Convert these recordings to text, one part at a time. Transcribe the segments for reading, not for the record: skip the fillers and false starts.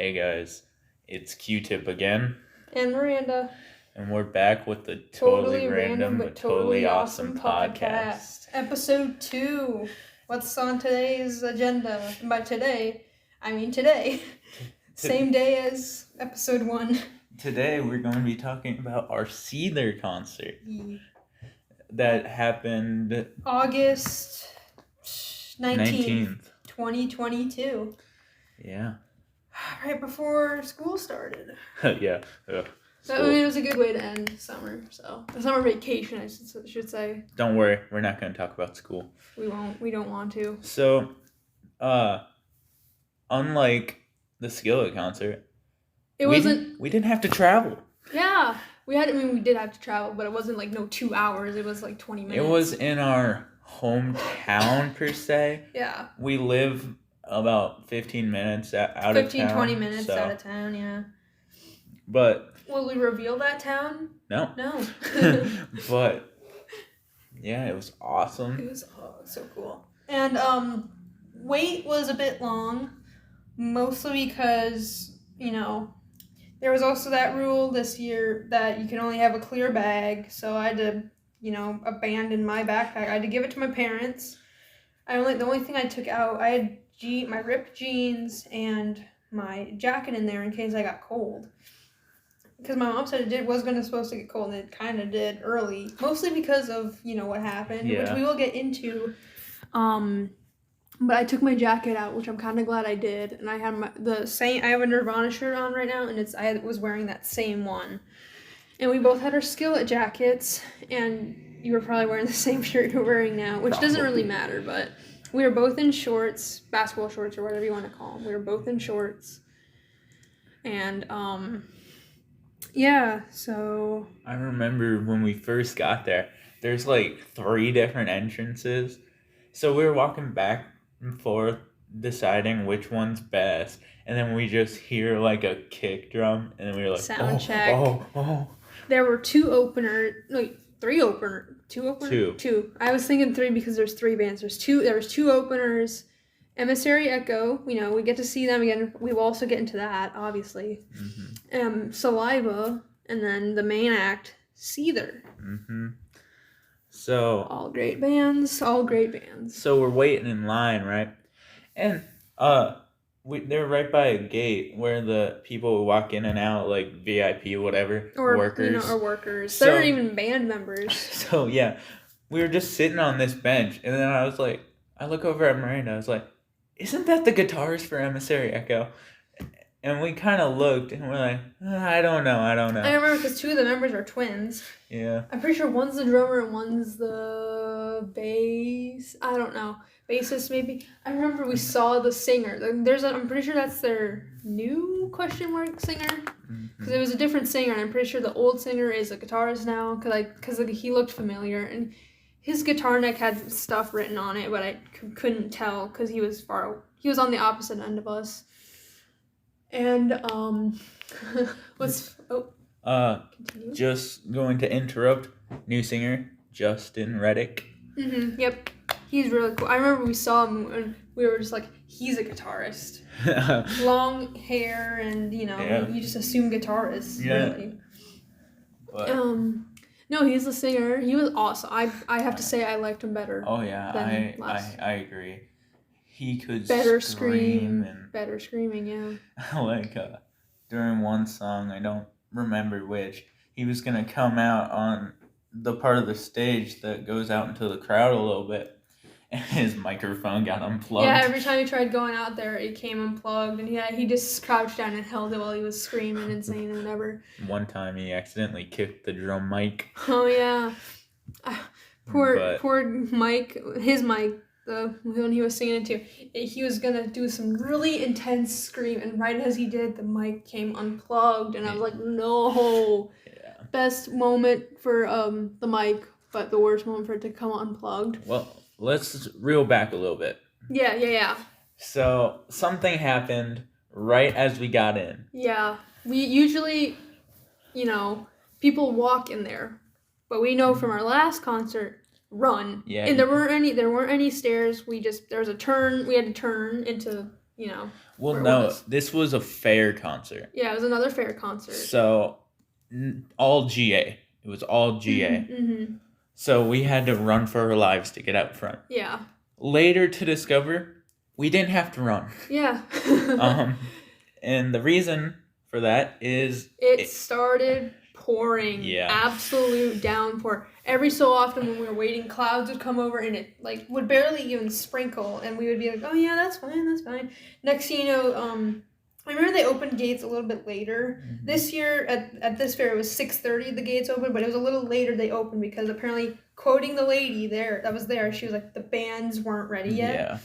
Hey guys, it's Q-Tip again, And Miranda. and we're back with the Totally random but totally awesome podcast. Episode 2. What's on today's agenda? And by today, I mean today. Same day as episode 1. Today we're going to be talking about our Seether concert that happened August 19th, 2022. Yeah. Right before school started. Yeah. So, I mean, it was a good way to end summer. So, a summer vacation, I should say. Don't worry, we're not going to talk about school. We won't. We don't want to. So, unlike the Skillet concert, we didn't have to travel. Yeah, we did have to travel, but it wasn't like 2 hours. It was like 20 minutes. It was in our hometown per se. Yeah. We live about 15 minutes out of town. 20 minutes out of town, yeah. But will we reveal that town? No. But yeah, it was awesome. It was so cool. And wait was a bit long, mostly because, there was also that rule this year that you can only have a clear bag, so I had to, abandon my backpack. I had to give it to my parents. The only thing I took out, I had my ripped jeans and my jacket in there in case I got cold. Because my mom said it was supposed to get cold, and it kind of did early. Mostly because of, what happened, which we will get into. But I took my jacket out, which I'm kind of glad I did. And I have I have a Nirvana shirt on right now, and I was wearing that same one. And we both had our Skillet jackets, and you were probably wearing the same shirt you're wearing now, which doesn't really matter, but we were both in shorts, basketball shorts, or whatever you want to call them. We were both in shorts. And, yeah, so... I remember when we first got there, there's like 3 different entrances. So we were walking back and forth, deciding which one's best. And then we just hear like a kick drum, and then we were like, sound check. Oh. There were 3 openers. 2 openers? 2. I was thinking 3 because there's 3 bands. There was 2 openers. Emissary, Echo, we get to see them again. We will also get into that, obviously. Mm-hmm. Saliva, and then the main act, Seether. Mm-hmm. So all great bands. So we're waiting in line, right? And they're right by a gate where the people walk in and out, like VIP, whatever, or workers. Or workers. So, they weren't even band members. So yeah, we were just sitting on this bench, and then I look over at Miranda. I was like, "Isn't that the guitarist for Emissary Echo?" And we kind of looked, and we're like, I don't know. I remember because 2 of the members are twins. Yeah. I'm pretty sure one's the drummer and one's the bass. I don't know. Bassist, maybe. I remember we saw the singer. I'm pretty sure that's their new ? Singer. Because it was a different singer, and I'm pretty sure the old singer is a guitarist now. Because he looked familiar, and his guitar neck had stuff written on it, but I couldn't tell because he was on the opposite end of us. And continue. Just going to interrupt. New singer Justin Reddick. Yep, he's really cool. I remember we saw him and we were just like, he's a guitarist. Long hair and you just assume guitarist. Yeah. Really. But, no, he's the singer. He was awesome. I have to say I liked him better. Oh yeah, I agree. He could better scream screaming, yeah. Like during one song, I don't remember which, he was gonna come out on the part of the stage that goes out into the crowd a little bit, and his microphone got unplugged. Yeah, every time he tried going out there, it came unplugged, and he just crouched down and held it while he was screaming and saying whatever. One time he accidentally kicked the drum mic. Oh yeah, poor Mike, his mic. When he was singing it too, he was gonna do some really intense scream, and right as he did, the mic came unplugged, and I was like, no. Yeah. Best moment for the mic, but the worst moment for it to come unplugged. Well, let's reel back a little bit. Yeah. So something happened right as we got in. Yeah, we usually, people walk in there, but we know from our last concert. Run. Yeah. And there weren't any stairs. There was a turn. We had to turn into, Well, where it no, was. this was a fair concert. Yeah, it was another fair concert. So, all GA. It was all GA. Mm-hmm. So we had to run for our lives to get out front. Yeah. Later to discover, we didn't have to run. Yeah. And the reason for that is... It started pouring. Yeah. Absolute downpour. Every so often when we were waiting, clouds would come over and it would barely even sprinkle, and we would be like, oh yeah, that's fine. Next thing you know, I remember they opened gates a little bit later. Mm-hmm. This year at this fair it was 6:30 the gates opened, but it was a little later they opened because apparently, quoting the lady that was there, she was like, the bands weren't ready yet. Yeah.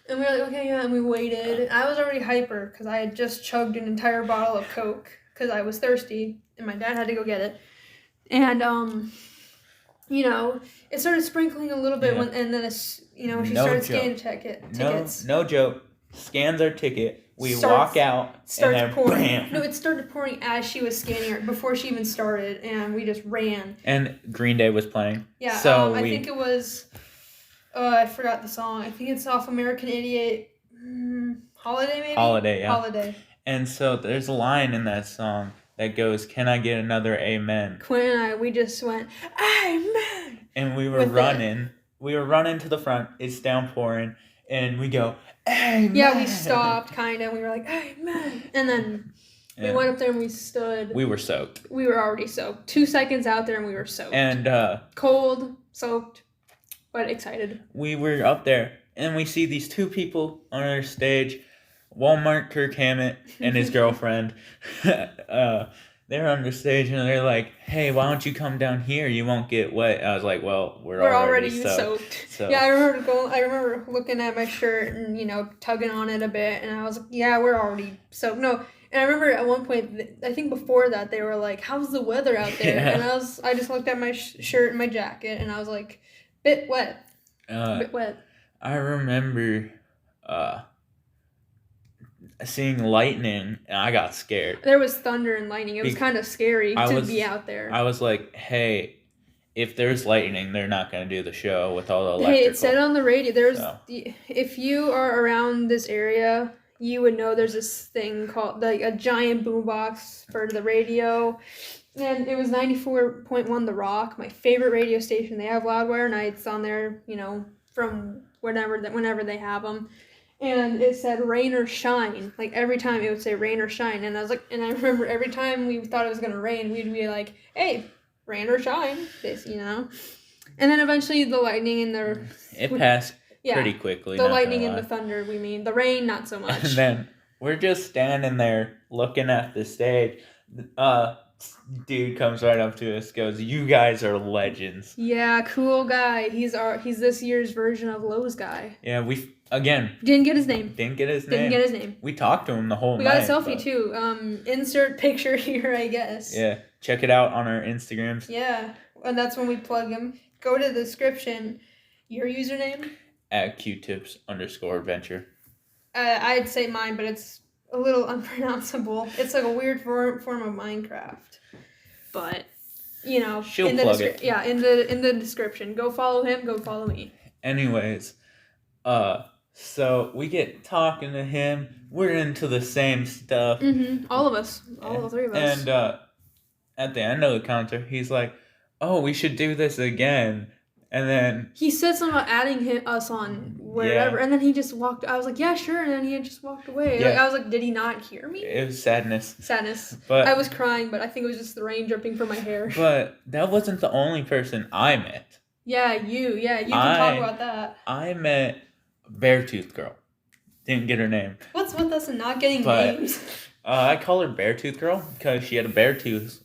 And we were like, okay, yeah, and we waited. And I was already hyper because I had just chugged an entire bottle of Coke because I was thirsty and my dad had to go get it. And it started sprinkling a little bit and then she started scanning tickets. No joke. Scans our ticket. We walk out, and then pouring. Bam. No, it started pouring as she was scanning her, before she even started, and we just ran. And Green Day was playing. Yeah, so I think it was, I forgot the song. I think it's off American Idiot, Holiday maybe? Holiday, yeah. Holiday. And so there's a line in that song that goes, "Can I get another amen?" Quinn and I, we just went, amen! And we were running. We were running to the front. It's downpouring. And we go, amen! Yeah, we stopped, kind of. We were like, amen! And then we went up there and we stood. We were soaked. We were already soaked. 2 seconds out there and we were soaked. And cold, soaked, but excited. We were up there and we see these two people on our stage. Walmart Kirk Hammett and his girlfriend. They're on the stage and they're like, hey, why don't you come down here? You won't get wet. I was like, well, we're already soaked. So. Yeah, I remember looking at my shirt and, tugging on it a bit. And I was like, yeah, we're already soaked. No. And I remember at one point, I think before that, they were like, how's the weather out there? Yeah. And I just looked at my shirt and my jacket and I was like, bit wet. Bit wet. I remember seeing lightning and I got scared. There was thunder and lightning. It was kind of scary to be out there. I was like, hey, if there's lightning, they're not going to do the show with all the electrical. Hey, it said on the radio, if you are around this area, you would know there's this thing called a giant boombox for the radio. And it was 94.1 The Rock, my favorite radio station. They have Loudwire nights on there, from whenever they have them. And it said rain or shine. Like every time it would say rain or shine. And I remember every time we thought it was going to rain, we'd be like, hey, rain or shine. And then eventually the lightning and it passed pretty quickly. The lightning and the thunder, we mean. The rain, not so much. And then we're just standing there looking at the stage. Dude comes right up to us, goes, you guys are legends. Yeah, cool guy. He's this year's version of Lowe's guy. Yeah, didn't get his name. We talked to him the whole night. We got a selfie too. Insert picture here, I guess. Yeah, check it out on our Instagrams. Yeah, and that's when we plug him. Go to the description. Your username? @QTips_adventure. I'd say mine, but it's a little unpronounceable. It's like a weird form of Minecraft. But, she'll plug it. Yeah, in the description. Go follow him, go follow me. Anyways, so we get talking to him. We're into the same stuff. Mm-hmm. All of us. All three of us. And at the end of the concert, he's like, oh, we should do this again. And then he said something about adding us on wherever, and then he just walked. I was like, "Yeah, sure," and then he just walked away. Yeah. I was like, "Did he not hear me?" It was sadness. But I was crying, but I think it was just the rain dripping from my hair. But that wasn't the only person I met. Yeah, you can talk about that. I met Beartooth Girl. Didn't get her name. What's with us and not getting names? I call her Beartooth Girl because she had a bear tooth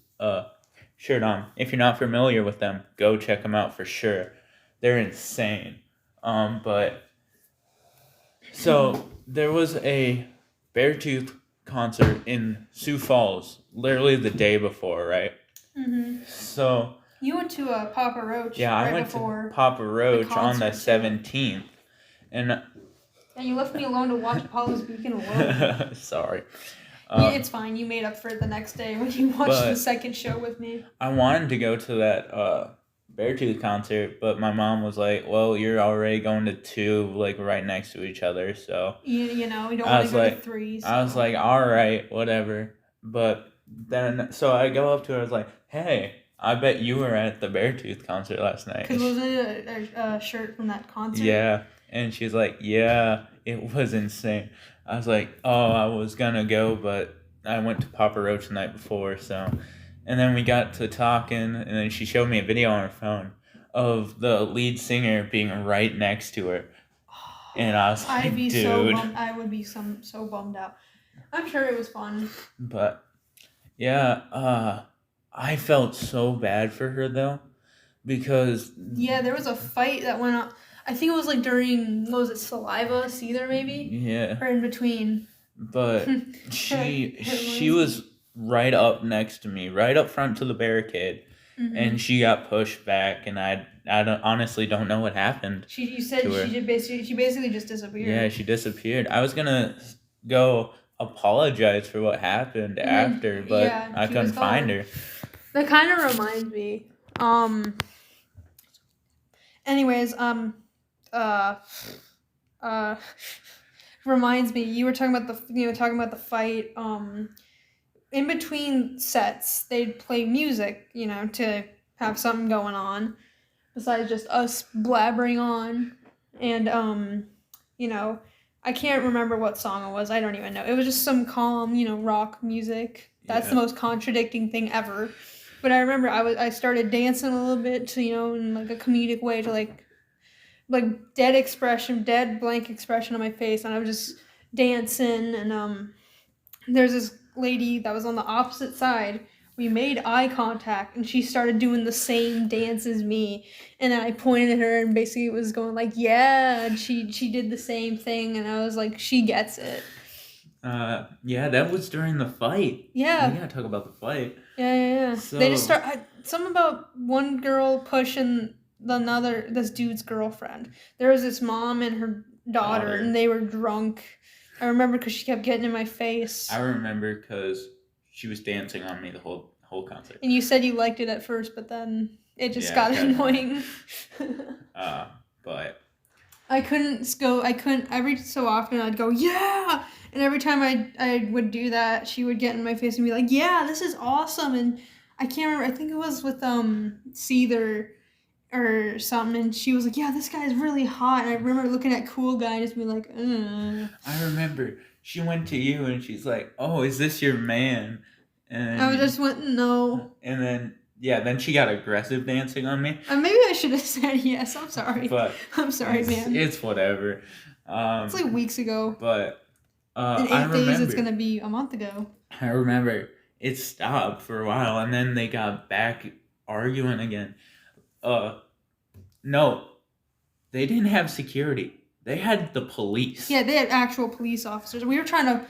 shirt on. If you're not familiar with them, go check them out for sure. They're insane. So there was a Beartooth concert in Sioux Falls, literally the day before, right? Mm-hmm. So you went to Papa Roach. Yeah, I went to Papa Roach on the 17th, and you left me alone to watch Apollo's Beacon alone. Sorry. It's fine. You made up for it the next day when you watched the second show with me. I wanted to go to that Beartooth concert, but my mom was like, "Well, you're already going to two like right next to each other, so." You know, we don't I want was to go to like, three. So. I was like, "All right, whatever." But then, so I go up to her. I was like, "Hey, I bet you were at the Beartooth concert last night." Because was it a shirt from that concert? Yeah, and she's like, "Yeah, it was insane." I was like, "Oh, I was gonna go, but I went to Papa Roach the night before, so." And then we got to talking, and then she showed me a video on her phone of the lead singer being right next to her, and I was like, "Dude." I would be so bummed out. I'm sure it was fun. But yeah, I felt so bad for her though, because yeah, there was a fight that went on. I think it was like during, what was it, Saliva, Seether maybe? Yeah. Or in between. But she was right up next to me, right up front to the barricade, and she got pushed back, and I honestly don't know what happened. You said she basically just disappeared. Yeah, she disappeared. I was gonna go apologize for what happened after, but I couldn't find her. That kind of reminds me. Anyways, reminds me, you were talking about the fight. In between sets, they'd play music, to have something going on besides just us blabbering on. And I can't remember what song it was. I don't even know. It was just some calm, rock music. That's the most contradicting thing ever. But I remember I started dancing a little bit to, in like a comedic way to like dead blank expression on my face, and I was just dancing, and there's this lady that was on the opposite side. We made eye contact, and she started doing the same dance as me, and then I pointed at her and basically was going like, yeah, and she did the same thing, and I was like, she gets it. Yeah, that was during the fight. Yeah. We gotta talk about the fight. Yeah. So, they just something about one girl pushing this dude's girlfriend. There was this mom and her daughter. And they were drunk. I remember because she kept getting in my face. I remember because she was dancing on me the whole concert. And you said you liked it at first, but then it just got annoying. But I couldn't every so often I'd go, yeah! And every time I would do that, she would get in my face and be like, yeah, this is awesome. And I can't remember, I think it was with Seether or something, and she was like, yeah, this guy is really hot. And I remember looking at Cool Guy and just being like, I remember she went to you and she's like, oh, is this your man? And I just went, no. And then she got aggressive dancing on me. Maybe I should have said yes. I'm sorry. But I'm sorry, man. It's whatever. It's like weeks ago. But in 8 days, it's going to be a month ago. I remember it stopped for a while, and then they got back arguing again. No, they didn't have security. They had the police. Yeah, they had actual police officers. We were trying to...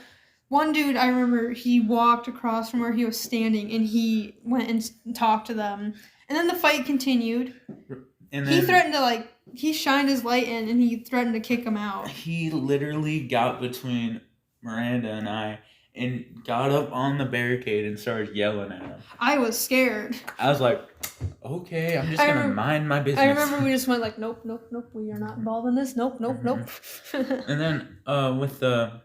One dude, I remember, he walked across from where he was standing, and he went and talked to them. And then the fight continued. And then he threatened to, he shined his light in, and he threatened to kick him out. He literally got between Miranda and I and got up on the barricade and started yelling at him. I was scared. I was like, okay, I'm just going to mind my business. I remember we just went like, nope, we are not involved in this. Nope. And then with the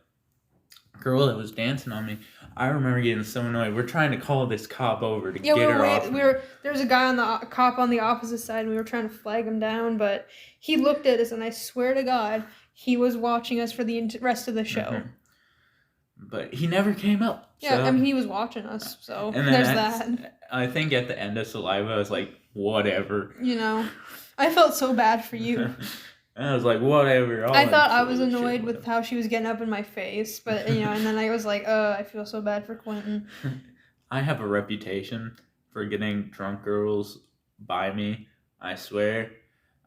girl that was dancing on me, I remember getting so annoyed. We're trying to call this cop over to get her off. There was a cop on the opposite side, and we were trying to flag him down, but he looked at us, and I swear to God, he was watching us for the rest of the show. But he never came up. Yeah, so. I mean, he was watching us, so and then there's that. I think at the end of Saliva, I was like, whatever. I felt so bad for you. I was like, whatever. I thought I was annoyed with how she was getting up in my face, but, and then I was like, I feel so bad for Quentin. I have a reputation for getting drunk girls by me, I swear.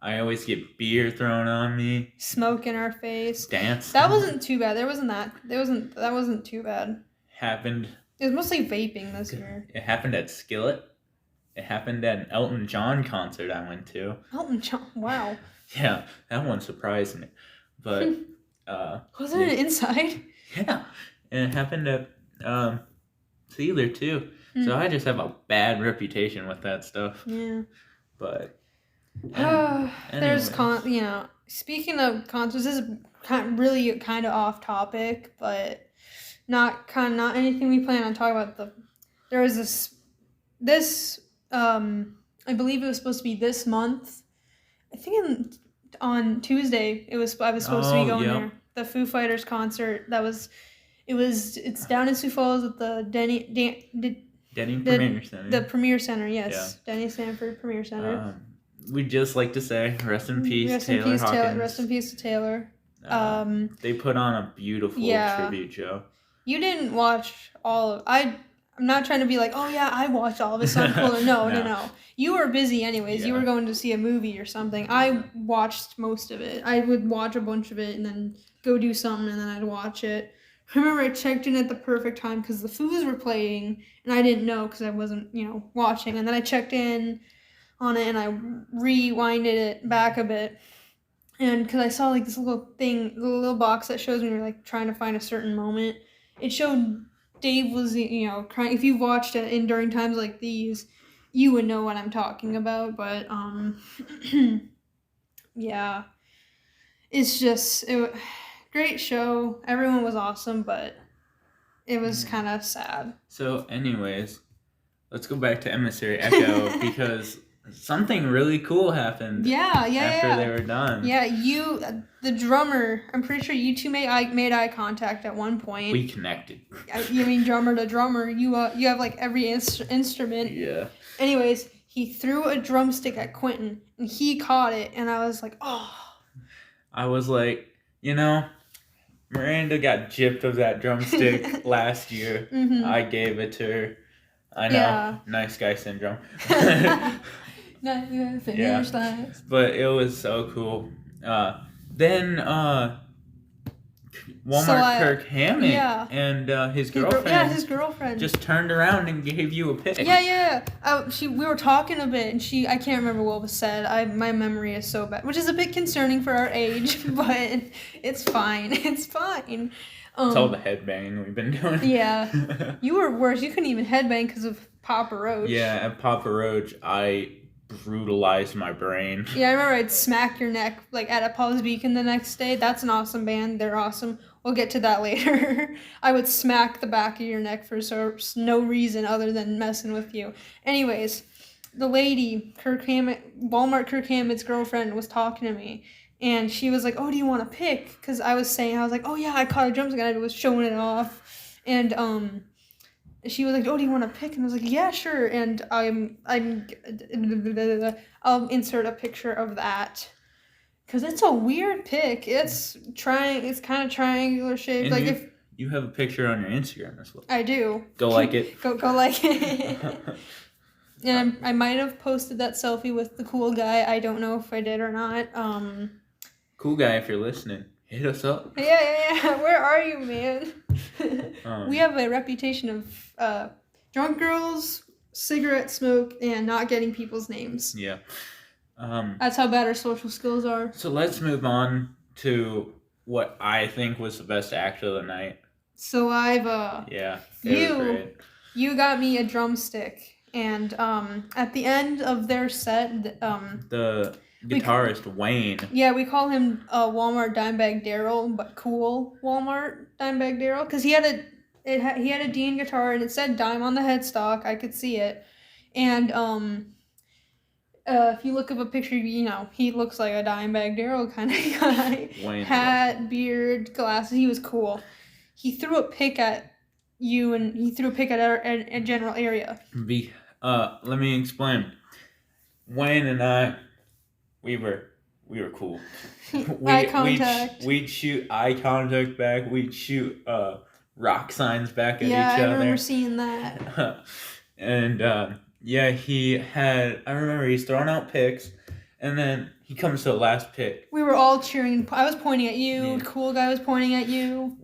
I always get beer thrown on me. Smoke in our face. Dance. That wasn't too bad. That wasn't too bad. Happened. It was mostly vaping this year. It happened at Skillet. It happened at an Elton John concert I went to. Elton John, wow. Yeah, that one surprised me. But wasn't it inside? Yeah. And it happened at Seether too. So I just have a bad reputation with that stuff. Yeah. But There's Anyways. speaking of concerts, this is really kind of off topic, but not anything we plan on talking about. There was this I believe it was supposed to be this month. I think on Tuesday I was supposed to be going Yep. there. The Foo Fighters concert it's down in Sioux Falls at the Premier Center. The Premier Center, yes. Yeah. Denny Sanford Premier Center. We'd just like to say rest in peace, Taylor Hawkins. Rest in peace to Taylor. They put on a beautiful tribute show. You didn't watch all of I'm not trying to be like, oh yeah, I watched all of it, so I'm cool. No. You were busy anyways. Yeah. You were going to see a movie or something. I watched most of it. I would watch a bunch of it and then go do something and then I'd watch it. I remember I checked in at the perfect time because the Foos were playing and I didn't know because I wasn't, watching. And then I checked in on it and I rewinded it back a bit. And because I saw like this little thing, the little box that shows when you're like trying to find a certain moment. It showed Dave was, crying. If you've watched it in during times like these, you would know what I'm talking about. But, yeah. It's just, great show. Everyone was awesome, but it was kind of sad. So, anyways, let's go back to Emissary Echo because something really cool happened. After they were done. Yeah, the drummer. I'm pretty sure you two made eye contact at one point. We connected. You mean drummer to drummer? You have like every instrument. Yeah. Anyways, he threw a drumstick at Quentin and he caught it, and I was like, oh. I was like, Miranda got gypped of that drumstick last year. Mm-hmm. I gave it to her. I know. Yeah. Nice guy syndrome. Yeah. But it was so cool. Then Walmart Kirk Hammett and his girlfriend. His girlfriend just turned around and gave you a pic. Yeah. We were talking a bit, and I can't remember what was said. My memory is so bad, which is a bit concerning for our age, but it's fine. It's fine. It's all the headbanging we've been doing. Yeah. You were worse. You couldn't even headbang because of Papa Roach. Yeah, at Papa Roach, I brutalized my brain. Yeah, I remember I'd smack your neck like at Apollo's Beacon the next day. That's an awesome band. They're awesome. We'll get to that later. I would smack the back of your neck for no reason other than messing with you. Anyways, the lady, Walmart Kirk Hammett's girlfriend, was talking to me. And she was like, oh, do you want to pick? Because I was like, oh, yeah, I caught a drumstick and I was showing it off. And she was like, oh, do you want to pick? And I was like, yeah, sure. And I'll insert a picture of that. Because it's a weird pick. It's kind of triangular shaped. And like you have a picture on your Instagram as well. I do. Go like it. Go like it. And I might have posted that selfie with the cool guy. I don't know if I did or not. Cool guy, if you're listening, hit us up. Yeah. Where are you, man? We have a reputation of drunk girls, cigarette smoke, and not getting people's names. Yeah. That's how bad our social skills are. So let's move on to what I think was the best act of the night. Saliva. Yeah. It was great. You got me a drumstick, and at the end of their set, the guitarist Wayne. Yeah, we call him Walmart Dimebag Daryl, but cool Walmart Dimebag Daryl, because he had a Dean guitar and it said Dime on the headstock. I could see it, and if you look up a picture, he looks like a Dimebag Daryl kind of guy. Wayne hat, beard, glasses. He was cool. He threw a pick at you, and he threw a pick at a general area. Let me explain. Wayne and I. We were cool. Eye contact. We'd shoot eye contact back. We'd shoot rock signs back at each other. Yeah, I remember seeing that. And I remember he's throwing out picks, and then he comes to the last pick. We were all cheering. I was pointing at you. Yeah. The cool guy was pointing at you.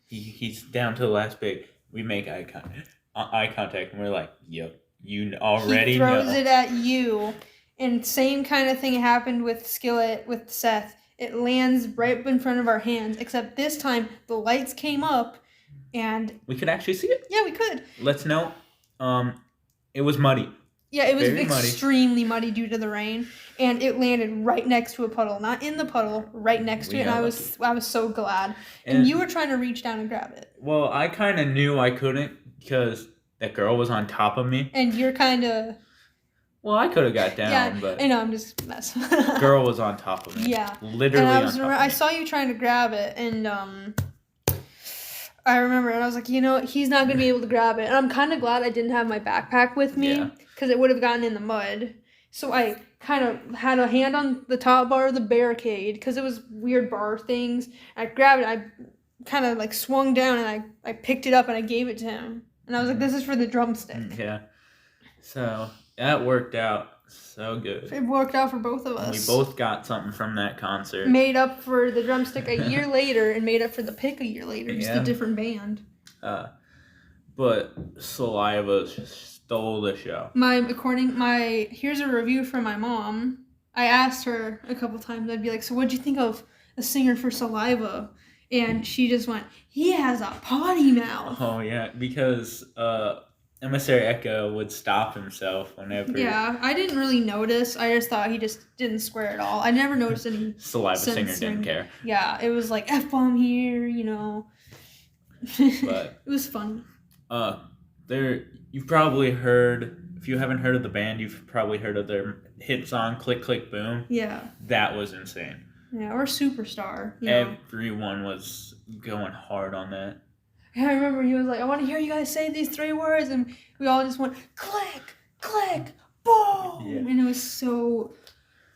He's down to the last pick. We make eye contact, and we're like, yep, you already know. He throws it at you. And same kind of thing happened with Skillet with Seth. It lands right in front of our hands, except this time the lights came up and... We could actually see it? Yeah, we could. Let's note, it was muddy. Yeah, it was Very muddy. extremely muddy due to the rain, and it landed right next to a puddle, not in the puddle, right next to it. And I was so glad. And you were trying to reach down and grab it. Well, I kind of knew I couldn't because that girl was on top of me. And you're kind of. Well, I could have got down, but I know, I'm just messing. Girl was on top of me. Yeah, literally and on top of me. I saw you trying to grab it, and I remember, and I was like, he's not gonna be able to grab it, and I'm kind of glad I didn't have my backpack with me because it would have gotten in the mud. So I kind of had a hand on the top bar of the barricade because it was weird bar things. I grabbed it, I kind of like swung down, and I picked it up and I gave it to him, and I was like, this is for the drumstick. Yeah, so that worked out so good. It worked out for both of us. We both got something from that concert. Made up for the drumstick a year later, and made up for the pick a year later. Just a different band. But Saliva just stole the show. Here's a review from my mom. I asked her a couple times. I'd be like, "So what'd you think of the singer for Saliva?" And she just went, "He has a potty mouth." Oh yeah, because Emissary Echo would stop himself whenever. Yeah, I didn't really notice. I just thought he just didn't swear at all. I never noticed any. Saliva singer didn't care. Yeah, it was like F-bomb here, But it was fun. You've probably heard. If you haven't heard of the band, you've probably heard of their hit song "Click Click Boom." Yeah. That was insane. Yeah, or Superstar. Everyone was going hard on that. Yeah, I remember he was like, "I want to hear you guys say these 3 words," and we all just went click, click, boom, and it was so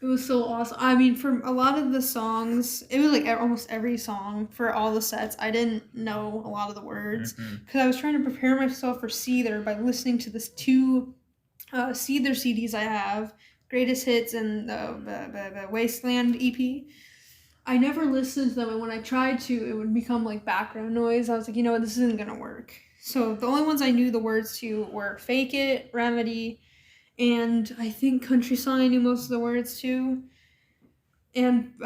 awesome. I mean, for a lot of the songs, it was like almost every song for all the sets. I didn't know a lot of the words because I was trying to prepare myself for Seether by listening to this 2 Seether CDs I have, Greatest Hits and the Wasteland EP. I never listened to them, and when I tried to, it would become like background noise. I was like, this isn't gonna work. So the only ones I knew the words to were Fake It, Remedy, and I think Country Song I knew most of the words to. And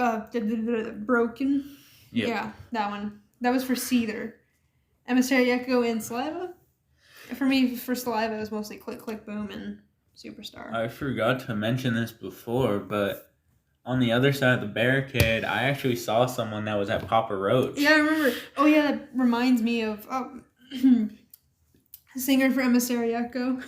Broken. Yep. Yeah, that one. That was for Seether. Emissary Echo and Saliva. For me, for Saliva, it was mostly Click Click Boom and Superstar. I forgot to mention this before, but on the other side of the barricade, I actually saw someone that was at Papa Roach. Yeah, I remember. Oh, yeah, that reminds me of singer for Emissary Echo.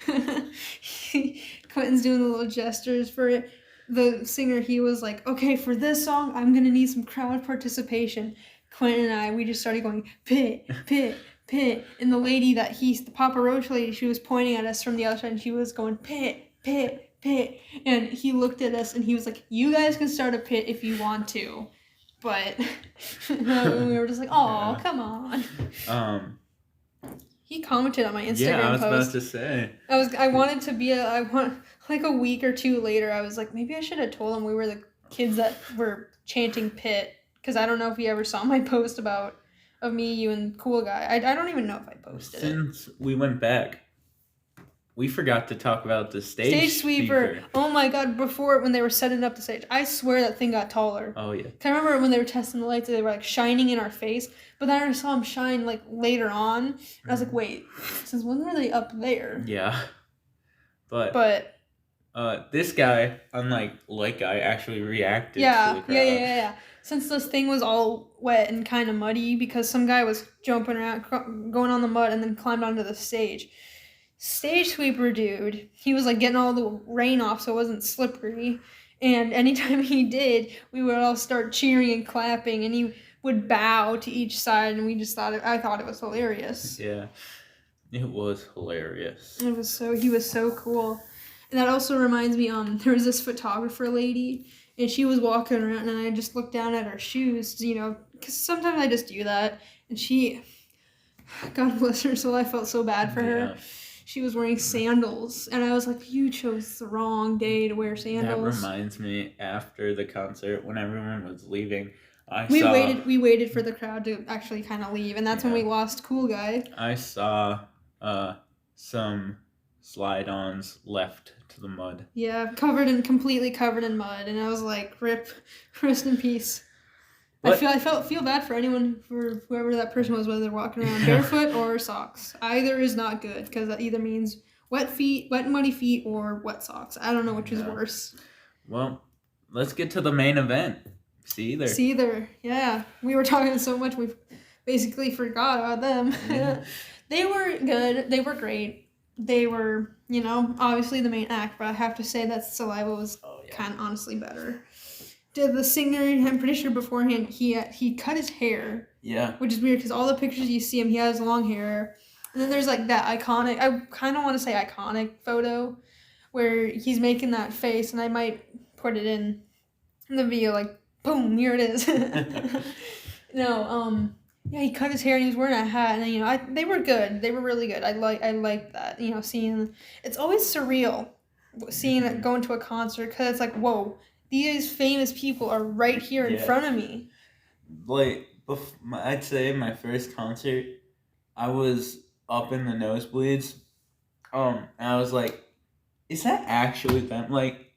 Quentin's doing the little gestures for it. The singer, he was like, okay, for this song, I'm going to need some crowd participation. Quentin and we just started going, pit, pit, pit. And the lady the Papa Roach lady, she was pointing at us from the other side, and she was going, pit, pit, pit. And he looked at us and he was like, you guys can start a pit if you want to. But we were just like, oh, come on. He commented on my Instagram post. Yeah, I was about to say. I wanted to be like a week or 2 later, I was like, maybe I should have told him we were the kids that were chanting pit. Because I don't know if he ever saw my post of me, you, and Cool Guy. I don't even know if I posted it. Since we went back, we forgot to talk about the stage sweeper. Oh my god, when they were setting up the stage, I swear that thing got taller. Oh yeah. I remember when they were testing the lights, they were like shining in our face, but then I saw them shine like later on, and I was like, wait, since when were they up there? Yeah. But this guy, unlike Light Guy, actually reacted to the crowd. Yeah. Since this thing was all wet and kind of muddy because some guy was jumping around, going on the mud, and then climbed onto the stage. Stage sweeper dude, he was like getting all the rain off so it wasn't slippery, and anytime he did, we would all start cheering and clapping, and he would bow to each side, and I thought it was hilarious. Yeah, it was hilarious. He was so cool. And that also reminds me, there was this photographer lady, and she was walking around, and I just looked down at her shoes, because sometimes I just do that, and she, God bless her soul, I felt so bad for her. She was wearing sandals, and I was like, you chose the wrong day to wear sandals. That reminds me, after the concert, when everyone was leaving, we waited for the crowd to actually kind of leave, and that's when we lost Cool Guy. I saw some slide-ons left to the mud. Yeah, completely covered in mud, and I was like, rest in peace. But I feel bad for whoever that person was, whether they're walking around barefoot or socks. Either is not good, because that either means wet and muddy feet, or wet socks. I don't know which is worse. Well, let's get to the main event. Seether. Yeah. We were talking so much we basically forgot about them. Yeah. They were good. They were great. They were, obviously the main act, but I have to say that Saliva was kind of honestly better. Did the singer, I'm pretty sure beforehand, he cut his hair. Yeah. Which is weird because all the pictures you see him, he has long hair. And then there's like that iconic, I kind of want to say iconic photo where he's making that face, and I might put it in the video, like, boom, here it is. Yeah, he cut his hair and he was wearing a hat, and they were good. They were really good. I like that. Seeing, it's always surreal seeing it going to a concert because it's like, whoa, these famous people are right here in front of me. Like, I'd say my first concert, I was up in the nosebleeds, and I was like, is that actually them? Like,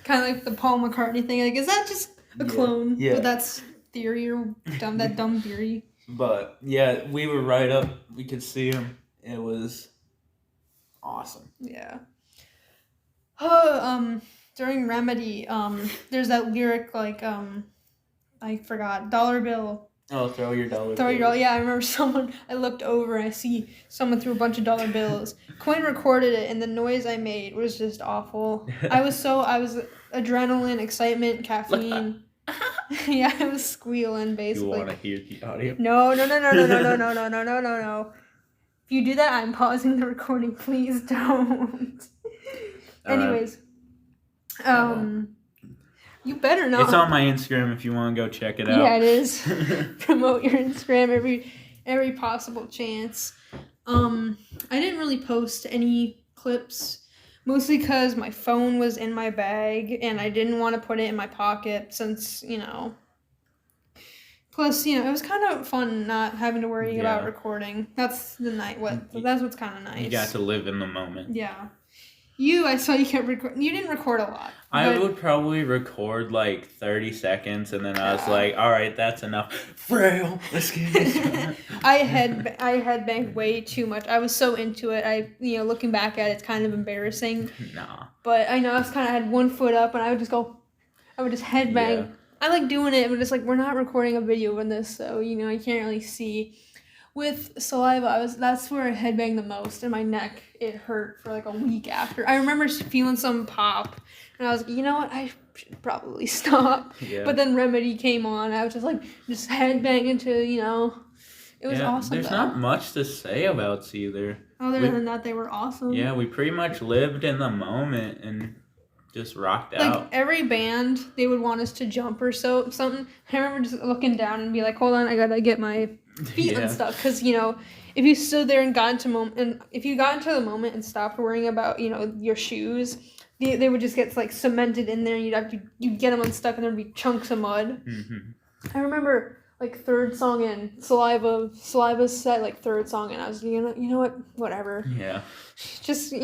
kind of like the Paul McCartney thing. Like, is that just a clone? Yeah. But that's theory or dumb theory. But yeah, we were right up. We could see him. It was awesome. Yeah. During Remedy, there's that lyric like I forgot, dollar bill. Oh, throw your dollar. Throw your dollar. Yeah, I remember I looked over and I see someone threw a bunch of dollar bills. Quinn recorded it, and the noise I made was just awful. I was adrenaline, excitement, caffeine. Yeah, I was squealing basically. You want to hear the audio? No. If you do that, I'm pausing the recording. Please don't. Anyways, you better not. It's on my Instagram if you want to go check it out. Yeah, it is. Promote your Instagram every possible chance. I didn't really post any clips, mostly because my phone was in my bag and I didn't want to put it in my pocket since, Plus, it was kind of fun not having to worry about recording. That's the night. That's what's kind of nice. You got to live in the moment. Yeah. I saw you kept recording. You didn't record a lot. I would probably record like 30 seconds, and then I was like, all right, that's enough. Frail, let's get it. I had banged way too much. I was so into it. Looking back at it, it's kind of embarrassing. Nah. But I know I was had one foot up, and I would just headbang. Yeah. I like doing it, but it's like, we're not recording a video in this, so, I can't really see. With Saliva, that's where I headbanged the most, and my neck, it hurt for like a week after. I remember feeling some pop, and I was like, you know what, I should probably stop. Yeah. But then Remedy came on, I was just headbanging to, it was awesome. There's not much to say about Seether. Other than that, they were awesome. Yeah, we pretty much lived in the moment and just rocked out. Like, every band, they would want us to jump or something. I remember just looking down and be like, hold on, I gotta get my feet and stuff. Because, if you stood there and got into the moment and stopped worrying about, your shoes, they would just get, cemented in there, and you'd get them unstuck, and there'd be chunks of mud. Mm-hmm. I remember, third song in, Saliva's set, third song in, I was, you know what, whatever. Yeah. Just,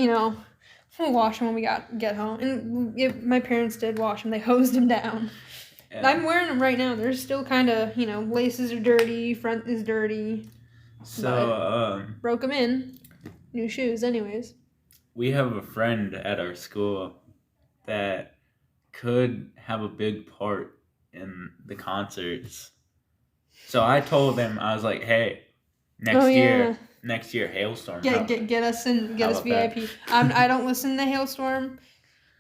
we'll wash him when we get home. And my parents did wash him. They hosed him down. Yeah. I'm wearing them right now. They're still kind of, laces are dirty, front is dirty. So, broke them in. New shoes, anyways. We have a friend at our school that could have a big part in the concerts. So I told him, I was like, hey, next year, Hailstorm. Get us VIP. I don't listen to Hailstorm,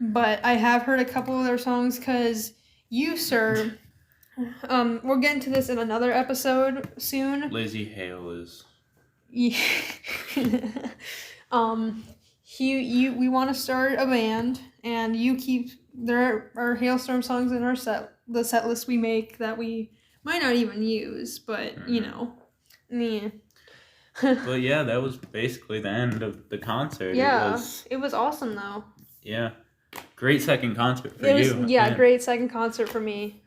but I have heard a couple of their songs because you, sir, we'll get into this in another episode soon. Lizzie Hale is. Yeah. We want to start a band, and there are Hailstorm songs in the set list we make that we might not even use, but yeah. But yeah, that was basically the end of the concert. Yeah, it was awesome though. Yeah, great second concert for you. Yeah, great second concert for me.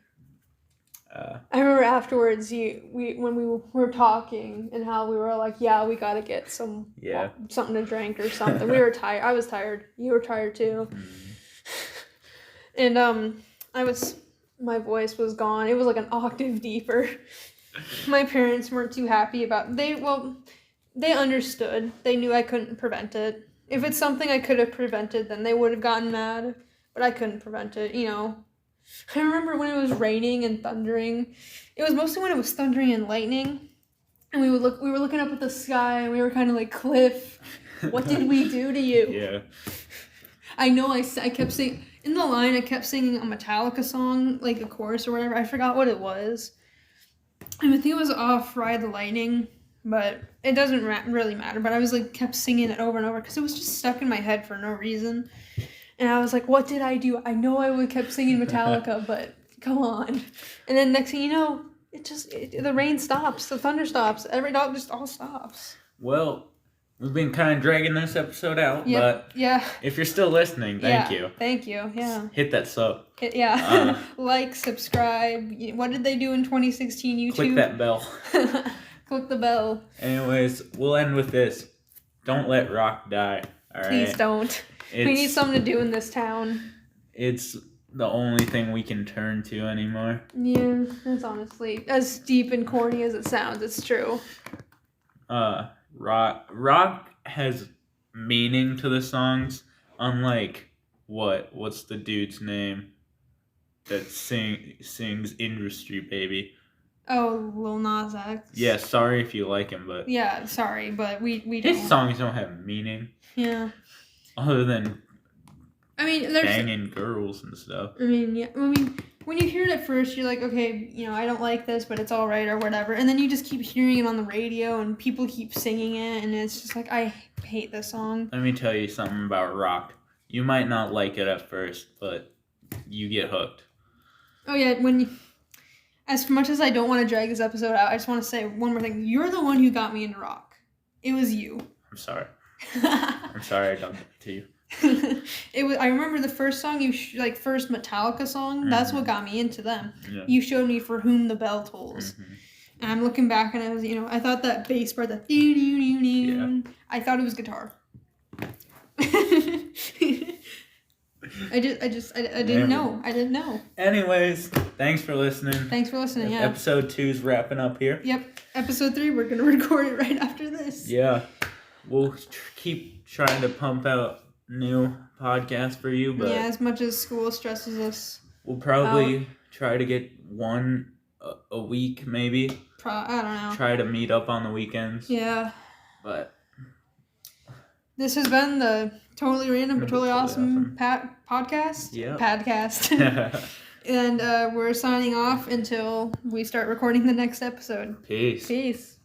I remember afterwards, when we were talking and how we were like, yeah, we gotta get something to drink or something. We were tired. I was tired. You were tired too. Mm-hmm. And my voice was gone. It was like an octave deeper. My parents weren't too happy about they understood. They knew I couldn't prevent it. If it's something I could have prevented, then they would have gotten mad. But I couldn't prevent it, you know. I remember when it was raining and thundering. It was mostly when it was thundering and lightning. And we were looking up at the sky, and we were kind of like, Cliff, what did we do to you? Yeah. I know I kept singing, in the line, I kept singing a Metallica song, like a chorus or whatever. I forgot what it was. And I think it was off Ride the Lightning, but it doesn't really matter. But I was like, kept singing it over and over because it was just stuck in my head for no reason. And I was like, what did I do? I know I would kept singing Metallica, but come on. And then next thing you know, the rain stops, the thunder stops, every dog just all stops. Well, we've been kind of dragging this episode out, but if you're still listening, thank you. Thank you, yeah. Hit that sub. Like, subscribe. What did they do in 2016, YouTube? Click that bell. Click the bell. Anyways, we'll end with this. Don't let rock die, all right? Please don't. We need something to do in this town. It's the only thing we can turn to anymore. Yeah, that's honestly, as deep and corny as it sounds, it's true. Rock has meaning to the songs, unlike what's the dude's name that sings Industry Baby? Oh, Lil Nas X. Yeah, sorry if you like him, but yeah, sorry, but we don't. His songs don't have meaning. Yeah. Other than there's banging girls and stuff. When you hear it at first, you're like, okay, I don't like this, but it's all right or whatever. And then you just keep hearing it on the radio, and people keep singing it, and it's just like, I hate this song. Let me tell you something about rock. You might not like it at first, but you get hooked. Oh yeah, as much as I don't want to drag this episode out, I just want to say one more thing. You're the one who got me into rock. It was you. I'm sorry. I'm sorry I done that to you. I remember the first song first Metallica song. Mm-hmm. That's what got me into them. Yeah. You showed me For Whom the Bell Tolls, and I'm looking back and I was, I thought that bass part, that I thought it was guitar. I didn't know. I didn't know. Anyways, thanks for listening. Yeah. Episode 2's wrapping up here. Yep. Episode 3, we're gonna record it right after this. Yeah. We'll keep trying to pump out new podcasts for you, but as much as school stresses us, we'll probably try to get one a week, maybe. I don't know. Try to meet up on the weekends. Yeah. But this has been the Totally Random but Totally Awesome podcast. Yeah. Podcast. And we're signing off until we start recording the next episode. Peace.